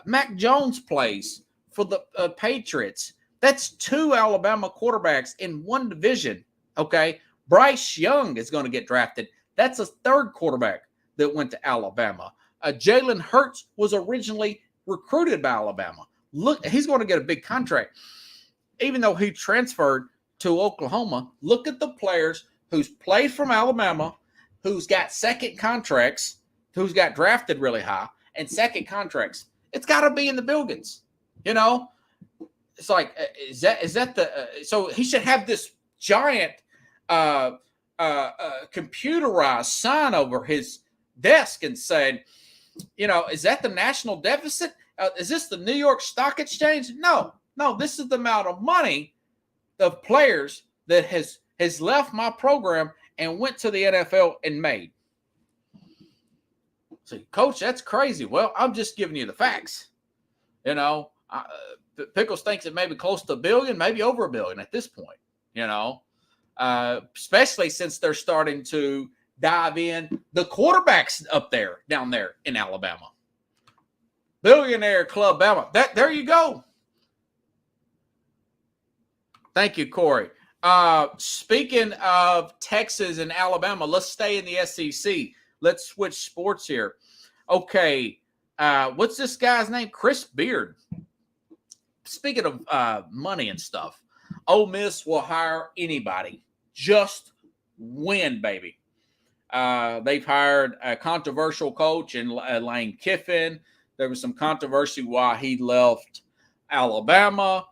Mac Jones plays for the Patriots. That's two Alabama quarterbacks in one division, okay? Bryce Young is going to get drafted. That's a third quarterback that went to Alabama. Jalen Hurts was originally recruited by Alabama. Look, he's going to get a big contract. Even though he transferred to Oklahoma, look at the players who's played from Alabama, who's got second contracts, who's got drafted really high, and second contracts. It's got to be in the billions. It's like, is that the so he should have this giant computerized sign over his desk and said, is that the national deficit? Is this the New York Stock Exchange? No, this is the amount of money of players that has left my program and went to the NFL and made. So, Coach, that's crazy. Well, I'm just giving you the facts. Pickles thinks it may be close to $1 billion, maybe over $1 billion at this point, especially since they're starting to dive in the quarterbacks down there in Alabama. Billionaire Club Bama. There you go. Thank you, Corey. Speaking of Texas and Alabama, let's stay in the SEC. Let's switch sports here. Okay, what's this guy's name? Chris Beard. Speaking of money and stuff, Ole Miss will hire anybody. Just win, baby. They've hired a controversial coach in Lane Kiffin. There was some controversy why he left Alabama.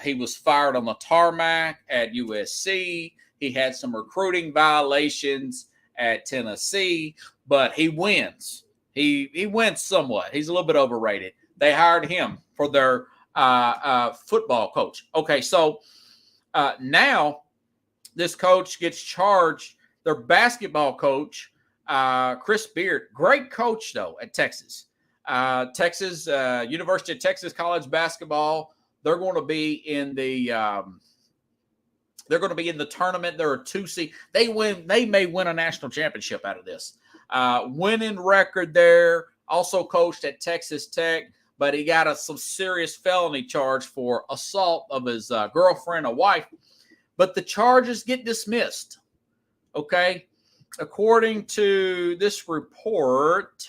He was fired on the tarmac at USC. He had some recruiting violations at Tennessee, but he wins. He wins somewhat. He's a little bit overrated. They hired him for their football coach. Okay, so now this coach gets charged. Their basketball coach, Chris Beard, great coach though at Texas. University of Texas college basketball. They're going to be in the tournament. They're a 2 seed. They may win a national championship out of this. Winning record there. Also coached at Texas Tech, but he got some serious felony charge for assault of his girlfriend, a wife. But the charges get dismissed. Okay, according to this report,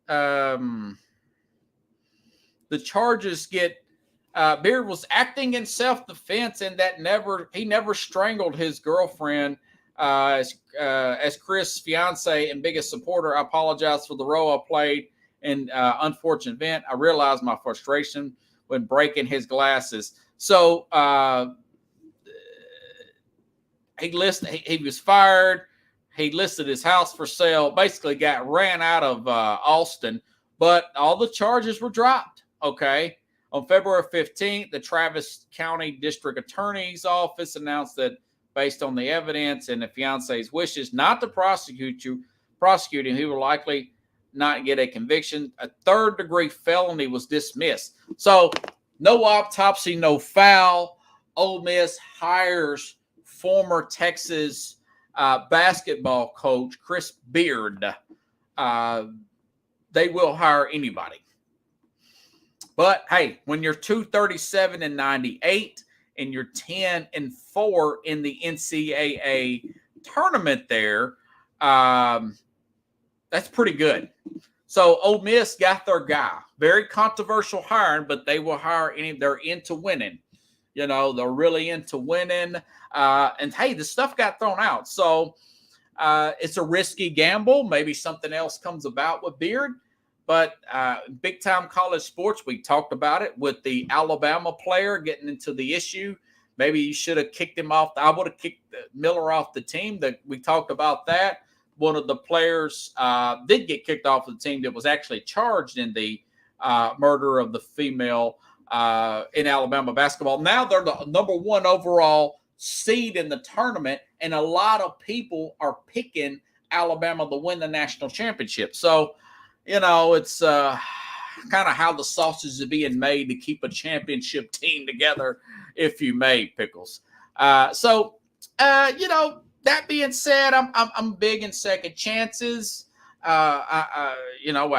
the charges get. Beard was acting in self-defense and that he never strangled his girlfriend. As Chris' fiance and biggest supporter, I apologize for the role I played in unfortunate event. I realized my frustration when breaking his glasses. So he was fired. He listed his house for sale, basically got ran out of Austin, but all the charges were dropped. Okay. On February 15th, the Travis County District Attorney's Office announced that based on the evidence and the fiance's wishes not to prosecute him, he will likely not get a conviction. A third-degree felony was dismissed. So no autopsy, no foul. Ole Miss hires former Texas basketball coach Chris Beard. They will hire anybody. But hey, when you're 237-98 and you're 10-4 in the NCAA tournament there, that's pretty good. So Ole Miss got their guy. Very controversial hiring, but they will hire any. They're into winning. They're really into winning. And hey, the stuff got thrown out. So it's a risky gamble. Maybe something else comes about with Beard. But big-time college sports, we talked about it with the Alabama player getting into the issue. Maybe you should have kicked him off. I would have kicked Miller off the team. We talked about that. One of the players did get kicked off of the team that was actually charged in the murder of the female in Alabama basketball. Now they're the number 1 overall seed in the tournament, and a lot of people are picking Alabama to win the national championship. So, it's kind of how the sausage is being made to keep a championship team together, if you may, Pickles. That being said, I'm big in second chances. I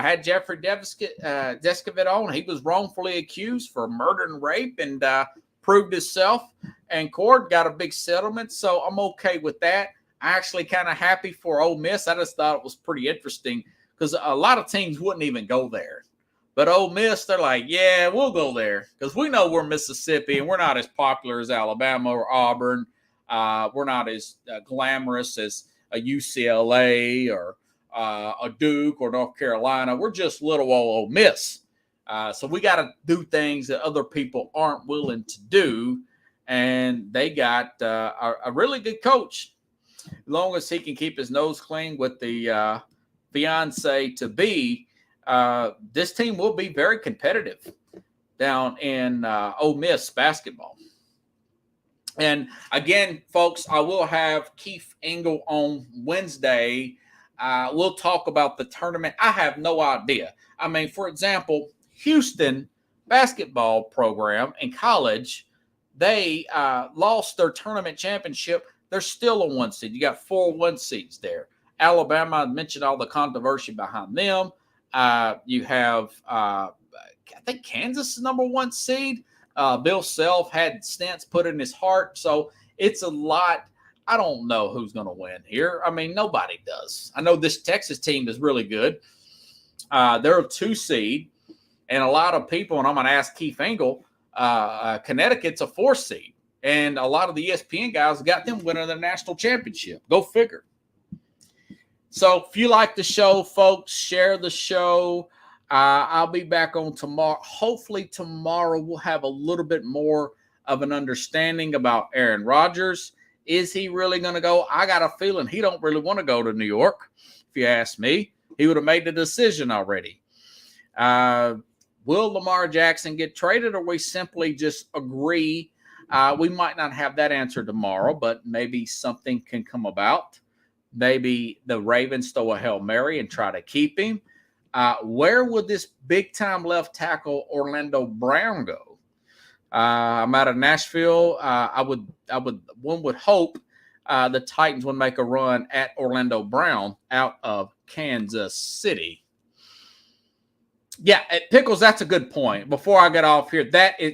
had Jeffrey Descovich on. He was wrongfully accused for murder and rape and proved himself. And court got a big settlement, so I'm okay with that. I'm actually kind of happy for Ole Miss. I just thought it was pretty interesting because a lot of teams wouldn't even go there. But Ole Miss, they're like, yeah, we'll go there because we know we're Mississippi and we're not as popular as Alabama or Auburn. We're not as glamorous as a UCLA or a Duke or North Carolina. We're just little old Ole Miss. So we got to do things that other people aren't willing to do. And they got a really good coach. As long as he can keep his nose clean with the fiancé-to-be, this team will be very competitive down in Ole Miss basketball. And again, folks, I will have Keith Engel on Wednesday. We'll talk about the tournament. I have no idea. I mean, for example, Houston basketball program in college, they lost their tournament championship. They're still a 1 seed. You got 4 1 seeds there. Alabama, I mentioned all the controversy behind them. You have, I think Kansas is number 1 seed. Bill Self had stents put in his heart. So it's a lot. I don't know who's going to win here. I mean, nobody does. I know this Texas team is really good. They're a 2 seed. And a lot of people, and I'm going to ask Keith Engel, Connecticut's a 4 seed. And a lot of the ESPN guys got them winning the national championship. Go figure. So if you like the show, folks, share the show. I'll be back on tomorrow. Hopefully tomorrow we'll have a little bit more of an understanding about Aaron Rodgers. Is he really going to go? I got a feeling he don't really want to go to New York. If you ask me, he would have made the decision already. Will Lamar Jackson get traded, or we simply just agree? We might not have that answer tomorrow, but maybe something can come about. Maybe the Ravens throw a Hail Mary and try to keep him. Where would this big-time left tackle Orlando Brown go? I'm out of Nashville. One would hope the Titans would make a run at Orlando Brown out of Kansas City. Yeah, Pickles, that's a good point. Before I get off here,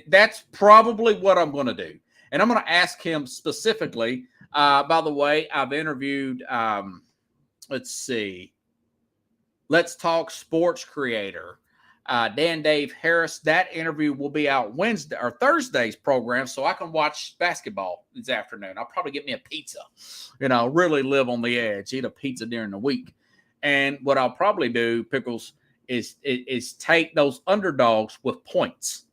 that's probably what I'm going to do. And I'm going to ask him specifically. By the way, I've interviewed, Let's Talk Sports creator, Dan Dave Harris. That interview will be out Wednesday or Thursday's program, so I can watch basketball this afternoon. I'll probably get me a pizza, really live on the edge, eat a pizza during the week. And what I'll probably do, Pickles, is take those underdogs with points.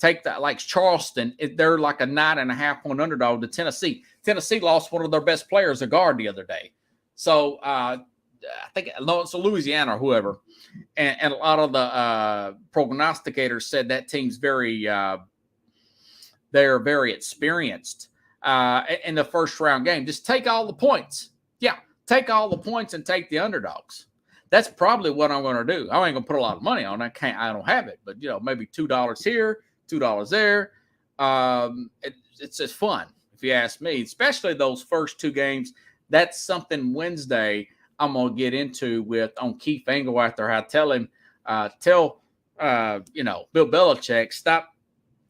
take that, like Charleston, they're like a 9.5-point underdog to Tennessee. Tennessee lost one of their best players, a guard, the other day. So I think it's Louisiana or whoever. And a lot of the prognosticators said that team's they're very experienced in the first round game. Just take all the points. Yeah, take all the points and take the underdogs. That's probably what I'm going to do. I ain't going to put a lot of money on it. I don't have it, but maybe $2 here, $2 there. It's just fun, if you ask me, especially those first two games. That's something Wednesday I'm going to get into on Keith Angle after I tell him, Bill Belichick, stop.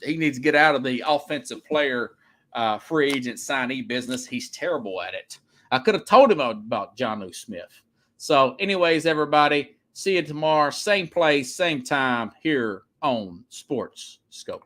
He needs to get out of the offensive player free agent signee business. He's terrible at it. I could have told him about Jonnu Smith. So anyways, everybody, see you tomorrow. Same place, same time here on Sports Scope.